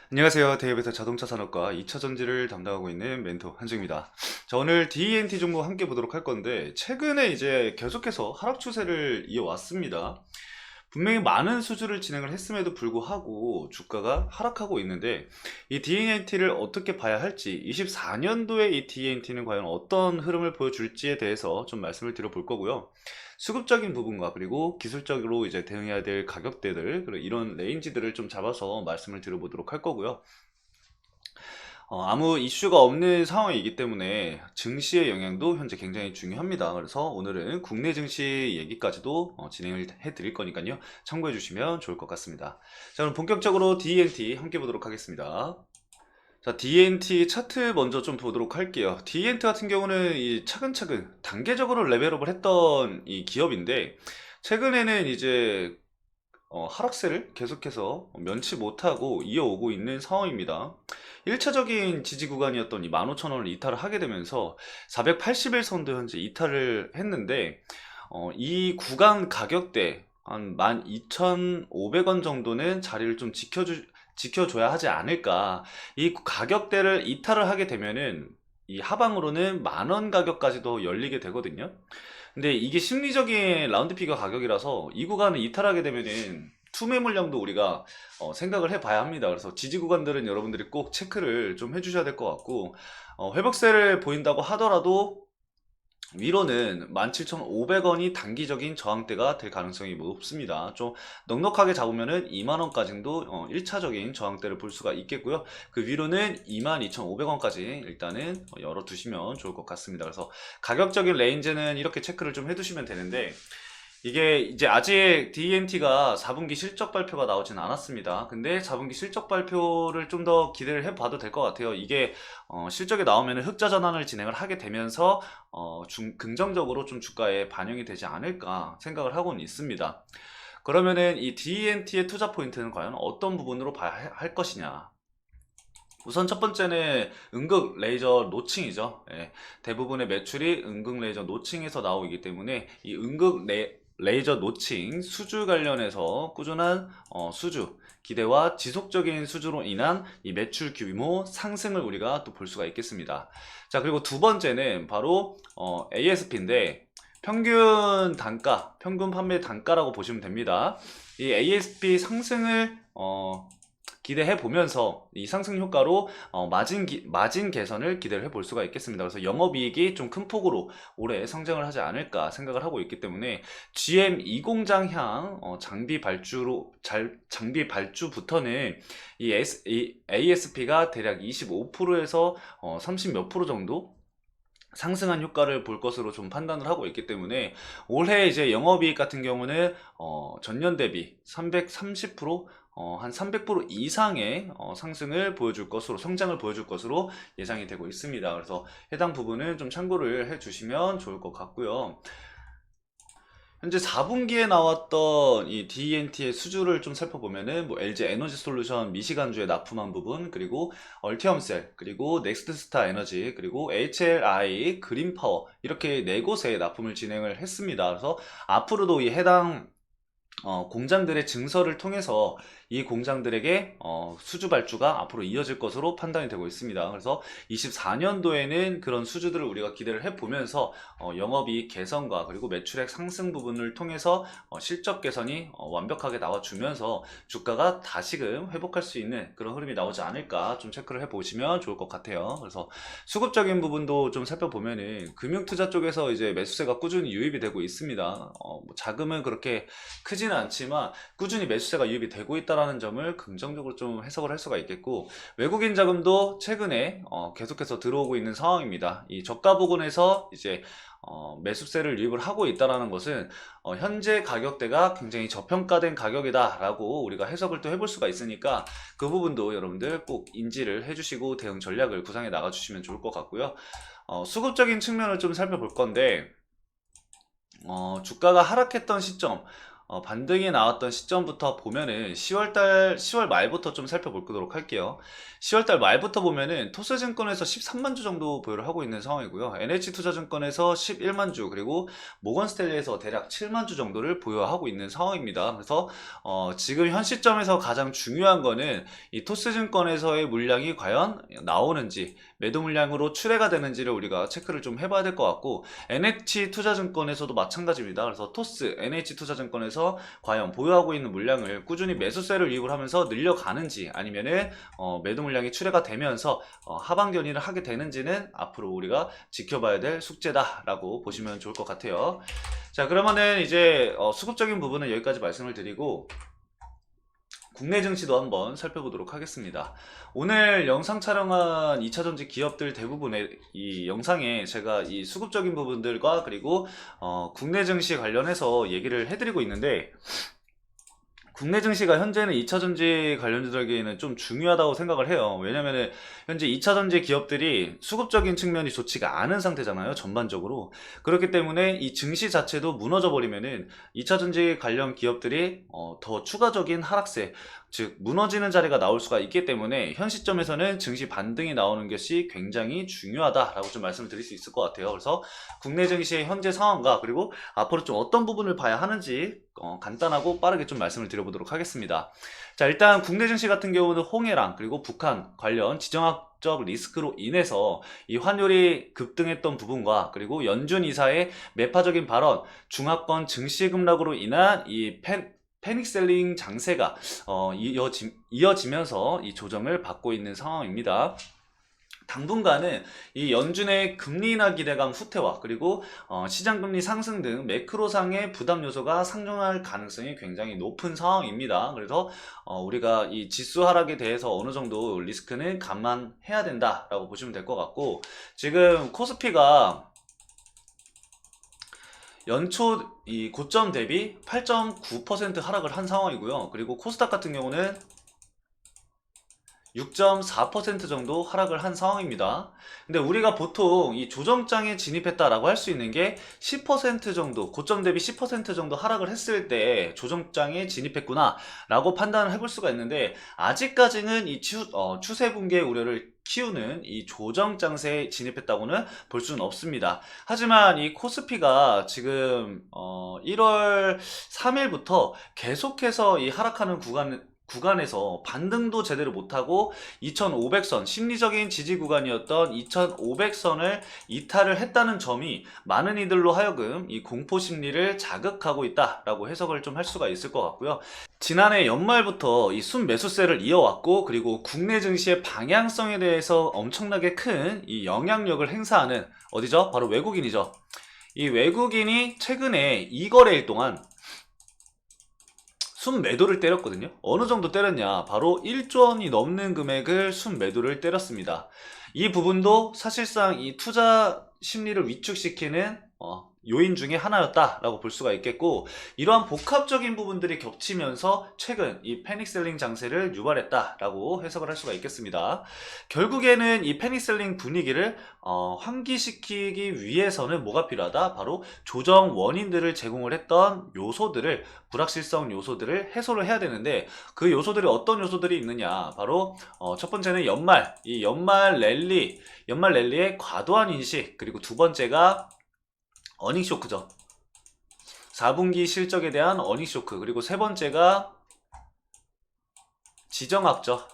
안녕하세요. 대입에서 자동차 산업과 2차 전지를 담당하고 있는 멘토 한주입니다. 자, 오늘 DENT 종목 함께 보도록 할 건데, 최근에 이제 계속해서 하락 추세를 이어왔습니다. 분명히 많은 수주를 진행을 했음에도 불구하고 주가가 하락하고 있는데, 이 DENT를 어떻게 봐야 할지, 24년도에 이 DENT는 과연 어떤 흐름을 보여줄지에 대해서 좀 말씀을 드려볼 거고요. 수급적인 부분과 그리고 기술적으로 이제 대응해야 될 가격대들, 그리고 이런 레인지들을 좀 잡아서 말씀을 드려보도록 할 거고요. 아무 이슈가 없는 상황이기 때문에 증시의 영향도 현재 굉장히 중요합니다. 그래서 오늘은 국내 증시 얘기까지도 진행을 해 드릴 거니까요. 참고해 주시면 좋을 것 같습니다. 자, 그럼 본격적으로 DNT 함께 보도록 하겠습니다. 자, DNT 차트 먼저 좀 보도록 할게요. DNT 같은 경우는 이 차근차근 단계적으로 레벨업을 했던 이 기업인데, 최근에는 이제 하락세를 계속해서 면치 못하고 이어오고 있는 상황입니다. 1차적인 지지 구간이었던 이 15,000원을 이탈을 하게 되면서 480일선도 현재 이탈을 했는데, 이 구간 가격대 한 12,500원 정도는 자리를 좀 지켜줘야 하지 않을까. 이 가격대를 이탈을 하게 되면은 이 하방으로는 10,000원 가격까지도 열리게 되거든요. 근데 이게 심리적인 라운드 피겨 가격이라서 이 구간을 이탈하게 되면은 투매 물량도 우리가 생각을 해봐야 합니다. 그래서 지지 구간들은 여러분들이 꼭 체크를 좀 해주셔야 될 것 같고, 회복세를 보인다고 하더라도 위로는 17,500원이 단기적인 저항대가 될 가능성이 높습니다. 좀 넉넉하게 잡으면은 2만원까지도 1차적인 저항대를 볼 수가 있겠고요. 그 위로는 22,500원까지 일단은 열어두시면 좋을 것 같습니다. 그래서 가격적인 레인지는 이렇게 체크를 좀 해두시면 되는데, 이게 이제 아직 DNT가 4분기 실적 발표가 나오진 않았습니다. 근데 4분기 실적 발표를 좀 더 기대를 해봐도 될 것 같아요. 이게 실적이 나오면 흑자 전환을 진행을 하게 되면서 긍정적으로 좀 주가에 반영이 되지 않을까 생각을 하고는 있습니다. 그러면은 이 DNT의 투자 포인트는 과연 어떤 부분으로 봐야 할 것이냐? 우선 첫 번째는 음극 레이저 노칭이죠. 예, 대부분의 매출이 음극 레이저 노칭에서 나오기 때문에 이 음극 레이저 노칭 수주 관련해서 꾸준한 수주 기대와 지속적인 수주로 인한 이 매출 규모 상승을 우리가 또 볼 수가 있겠습니다. 자, 그리고 두 번째는 바로 ASP인데, 평균 단가, 평균 판매 단가라고 보시면 됩니다. 이 ASP 상승을 기대해 보면서 이 상승 효과로 마진 개선을 기대를 해볼 수가 있겠습니다. 그래서 영업이익이 좀 큰 폭으로 올해 성장을 하지 않을까 생각을 하고 있기 때문에 GM 2공장향 장비 발주부터는 이 ASP가 대략 25%에서 30 몇 프로 정도 상승한 효과를 볼 것으로 좀 판단을 하고 있기 때문에 올해 이제 영업이익 같은 경우는 전년 대비 330%, 한 300% 이상의 상승을 보여줄 것으로, 성장을 보여줄 것으로 예상이 되고 있습니다. 그래서 해당 부분은 좀 참고를 해 주시면 좋을 것 같고요. 현재 4분기에 나왔던 이 DNT의 수주를 좀 살펴보면은 뭐 LG 에너지 솔루션 미시간주에 납품한 부분, 그리고 얼티엄셀, 그리고 넥스트스타 에너지, 그리고 HLI 그린파워, 이렇게 네 곳에 납품을 진행을 했습니다. 그래서 앞으로도 이 해당 공장들의 증설을 통해서 이 공장들에게 수주 발주가 앞으로 이어질 것으로 판단이 되고 있습니다. 그래서 24년도에는 그런 수주들을 우리가 기대를 해보면서 영업이익 개선과 그리고 매출액 상승 부분을 통해서 실적 개선이 완벽하게 나와주면서 주가가 다시금 회복할 수 있는 그런 흐름이 나오지 않을까 좀 체크를 해보시면 좋을 것 같아요. 그래서 수급적인 부분도 좀 살펴보면은 금융투자 쪽에서 이제 매수세가 꾸준히 유입이 되고 있습니다. 뭐 자금은 그렇게 크지는 않지만 꾸준히 매수세가 유입이 되고 있다는 점을 긍정적으로 좀 해석을 할 수가 있겠고, 외국인 자금도 최근에 계속해서 들어오고 있는 상황입니다. 이 저가 부근에서 이제 매수세를 유입을 하고 있다는 것은 현재 가격대가 굉장히 저평가된 가격이다라고 우리가 해석을 또 해볼 수가 있으니까, 그 부분도 여러분들 꼭 인지를 해주시고 대응 전략을 구상해 나가주시면 좋을 것 같고요. 수급적인 측면을 좀 살펴볼 건데, 주가가 하락했던 시점, 반등이 나왔던 시점부터 보면은 10월 말부터 좀 살펴보도록 할게요. 10월달 말부터 보면은 토스증권에서 13만 주 정도 보유를 하고 있는 상황이고요. NH투자증권에서 11만 주, 그리고 모건스탠리에서 대략 7만 주 정도를 보유하고 있는 상황입니다. 그래서 지금 현 시점에서 가장 중요한 거는 이 토스증권에서의 물량이 과연 나오는지, 매도 물량으로 출회가 되는지를 우리가 체크를 좀 해봐야 될 것 같고, NH투자증권에서도 마찬가지입니다. 그래서 토스, NH투자증권에서 과연 보유하고 있는 물량을 꾸준히 매수세를 유입을 하면서 늘려가는지, 아니면은 매도 물량이 출회가 되면서 하방 견인을 하게 되는지는 앞으로 우리가 지켜봐야 될 숙제다라고 보시면 좋을 것 같아요. 자, 그러면은 이제 수급적인 부분은 여기까지 말씀을 드리고, 국내 증시도 한번 살펴보도록 하겠습니다. 오늘 영상 촬영한 2차전지 기업들 대부분의 이 영상에 제가 이 수급적인 부분들과 그리고 국내 증시 관련해서 얘기를 해드리고 있는데, 국내 증시가 현재는 2차전지 관련주들에게는 좀 중요하다고 생각을 해요. 왜냐면은 현재 2차전지 기업들이 수급적인 측면이 좋지가 않은 상태잖아요, 전반적으로. 그렇기 때문에 이 증시 자체도 무너져 버리면은 2차전지 관련 기업들이 더 추가적인 하락세, 즉 무너지는 자리가 나올 수가 있기 때문에 현 시점에서는 증시 반등이 나오는 것이 굉장히 중요하다라고 좀 말씀을 드릴 수 있을 것 같아요. 그래서 국내 증시의 현재 상황과 그리고 앞으로 좀 어떤 부분을 봐야 하는지 간단하고 빠르게 좀 말씀을 드려보도록 하겠습니다. 자, 일단 국내 증시 같은 경우는 홍해랑 그리고 북한 관련 지정학적 리스크로 인해서 이 환율이 급등했던 부분과 그리고 연준 이사의 매파적인 발언, 중하권 증시 급락으로 인한 이 패닉셀링 장세가 이어지면서 이 조정을 받고 있는 상황입니다. 당분간은 이 연준의 금리 인하 기대감 후퇴와 그리고 시장금리 상승 등 매크로상의 부담 요소가 상존할 가능성이 굉장히 높은 상황입니다. 그래서 우리가 이 지수 하락에 대해서 어느 정도 리스크는 감안해야 된다라고 보시면 될 것 같고, 지금 코스피가 연초 이 고점 대비 8.9% 하락을 한 상황이고요. 그리고 코스닥 같은 경우는 6.4% 정도 하락을 한 상황입니다. 근데 우리가 보통 이 조정장에 진입했다라고 할 수 있는 게 10% 정도, 고점 대비 10% 정도 하락을 했을 때 조정장에 진입했구나 라고 판단을 해볼 수가 있는데, 아직까지는 이 추세 붕괴 우려를 키우는 이 조정장세에 진입했다고는 볼 수는 없습니다. 하지만 이 코스피가 지금 1월 3일부터 계속해서 이 하락하는 구간에서 반등도 제대로 못하고 2500선, 심리적인 지지 구간이었던 2500선을 이탈을 했다는 점이 많은 이들로 하여금 이 공포 심리를 자극하고 있다라고 해석을 좀 할 수가 있을 것 같고요. 지난해 연말부터 이 순매수세를 이어왔고, 그리고 국내 증시의 방향성에 대해서 엄청나게 큰 이 영향력을 행사하는 어디죠? 바로 외국인이죠. 이 외국인이 최근에 2거래일 동안 순매도를 때렸거든요. 어느 정도 때렸냐? 바로 1조 원이 넘는 금액을 순매도를 때렸습니다. 이 부분도 사실상 이 투자 심리를 위축시키는 요인 중에 하나였다라고 볼 수가 있겠고, 이러한 복합적인 부분들이 겹치면서 최근 이 패닉셀링 장세를 유발했다라고 해석을 할 수가 있겠습니다. 결국에는 이 패닉셀링 분위기를 환기시키기 위해서는 뭐가 필요하다? 바로 조정 원인들을 제공을 했던 요소들을, 불확실성 요소들을 해소를 해야 되는데, 그 요소들이 어떤 요소들이 있느냐? 바로 첫 번째는 연말 랠리의 과도한 인식, 그리고 두 번째가 어닝쇼크죠. 4분기 실적에 대한 어닝쇼크, 그리고 세 번째가 지정학적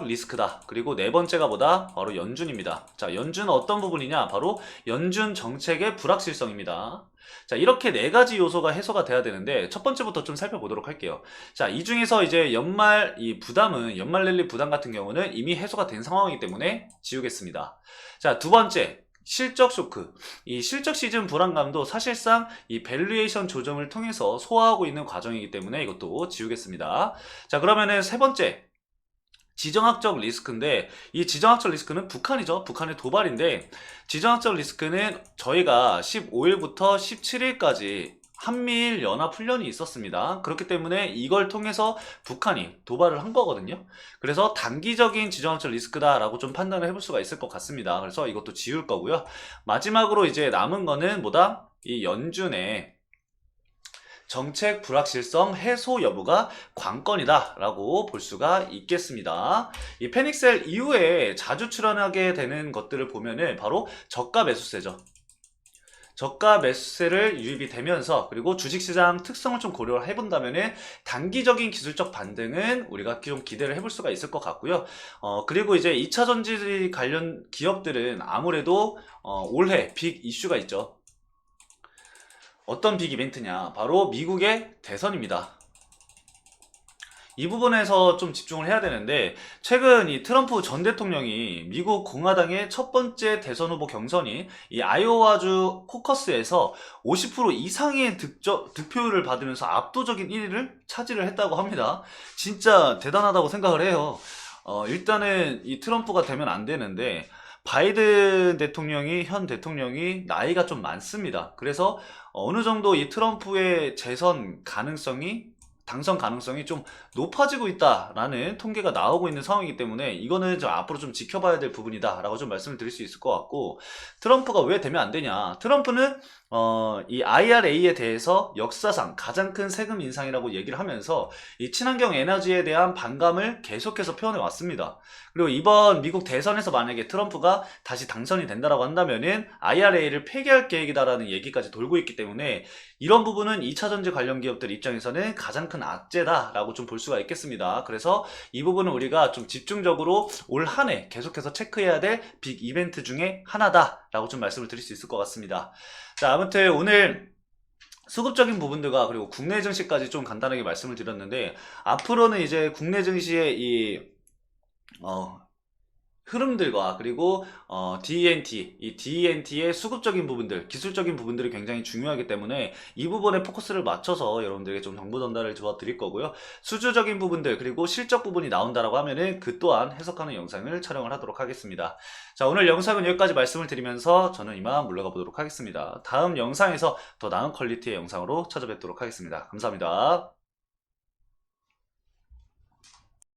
리스크다. 그리고 네 번째가 뭐다? 바로 연준입니다. 자, 연준은 어떤 부분이냐? 바로 연준 정책의 불확실성입니다. 자, 이렇게 네 가지 요소가 해소가 돼야 되는데, 첫 번째부터 좀 살펴보도록 할게요. 자, 이 중에서 이제 연말 랠리 부담 같은 경우는 이미 해소가 된 상황이기 때문에 지우겠습니다. 자, 두 번째, 실적 쇼크. 이 실적 시즌 불안감도 사실상 이 밸류에이션 조정을 통해서 소화하고 있는 과정이기 때문에 이것도 지우겠습니다. 자, 그러면은 세 번째, 지정학적 리스크인데, 이 지정학적 리스크는 북한이죠. 북한의 도발인데, 지정학적 리스크는 저희가 15일부터 17일까지 한미일 연합훈련이 있었습니다. 그렇기 때문에 이걸 통해서 북한이 도발을 한 거거든요. 그래서 단기적인 지정학적 리스크다라고 좀 판단을 해볼 수가 있을 것 같습니다. 그래서 이것도 지울 거고요. 마지막으로 이제 남은 거는 뭐다? 이 연준의 정책 불확실성 해소 여부가 관건이다라고 볼 수가 있겠습니다. 이 패닉셀 이후에 자주 출현하게 되는 것들을 보면은 바로 저가 매수세죠. 저가 매수세를 유입이 되면서, 그리고 주식시장 특성을 좀 고려를 해본다면은 단기적인 기술적 반등은 우리가 좀 기대를 해볼 수가 있을 것 같고요. 그리고 이제 2차 전지 관련 기업들은 아무래도 올해 빅 이슈가 있죠. 어떤 빅 이벤트냐? 바로 미국의 대선입니다. 이 부분에서 좀 집중을 해야 되는데, 최근 이 트럼프 전 대통령이 미국 공화당의 첫 번째 대선 후보 경선이 이 아이오와주 코커스에서 50% 이상의 득표율을 받으면서 압도적인 1위를 차지를 했다고 합니다. 진짜 대단하다고 생각을 해요. 일단은 이 트럼프가 되면 안 되는데, 바이든 대통령이, 현 대통령이 나이가 좀 많습니다. 그래서 어느 정도 이 트럼프의 당선 가능성이 좀 높아지고 있다라는 통계가 나오고 있는 상황이기 때문에, 이거는 좀 앞으로 좀 지켜봐야 될 부분이다라고 좀 말씀을 드릴 수 있을 것 같고, 트럼프가 왜 되면 안 되냐? 트럼프는 이 IRA에 대해서 역사상 가장 큰 세금 인상이라고 얘기를 하면서 이 친환경 에너지에 대한 반감을 계속해서 표현해 왔습니다. 그리고 이번 미국 대선에서 만약에 트럼프가 다시 당선이 된다라고 한다면은 IRA를 폐기할 계획이다라는 얘기까지 돌고 있기 때문에, 이런 부분은 2차 전지 관련 기업들 입장에서는 가장 큰 악재다라고 좀 볼 수가 있겠습니다. 그래서 이 부분은 우리가 좀 집중적으로 올 한 해 계속해서 체크해야 될 빅 이벤트 중에 하나다라고 좀 말씀을 드릴 수 있을 것 같습니다. 자, 아무튼 오늘 수급적인 부분들과 그리고 국내 증시까지 좀 간단하게 말씀을 드렸는데, 앞으로는 이제 국내 증시의 어, 흐름들과 그리고 이 DNT의 수급적인 부분들, 기술적인 부분들이 굉장히 중요하기 때문에 이 부분에 포커스를 맞춰서 여러분들에게 좀 정보 전달을 도와드릴 거고요. 수주적인 부분들 그리고 실적 부분이 나온다라고 하면은 그 또한 해석하는 영상을 촬영을 하도록 하겠습니다. 자, 오늘 영상은 여기까지 말씀을 드리면서 저는 이만 물러가 보도록 하겠습니다. 다음 영상에서 더 나은 퀄리티의 영상으로 찾아뵙도록 하겠습니다. 감사합니다.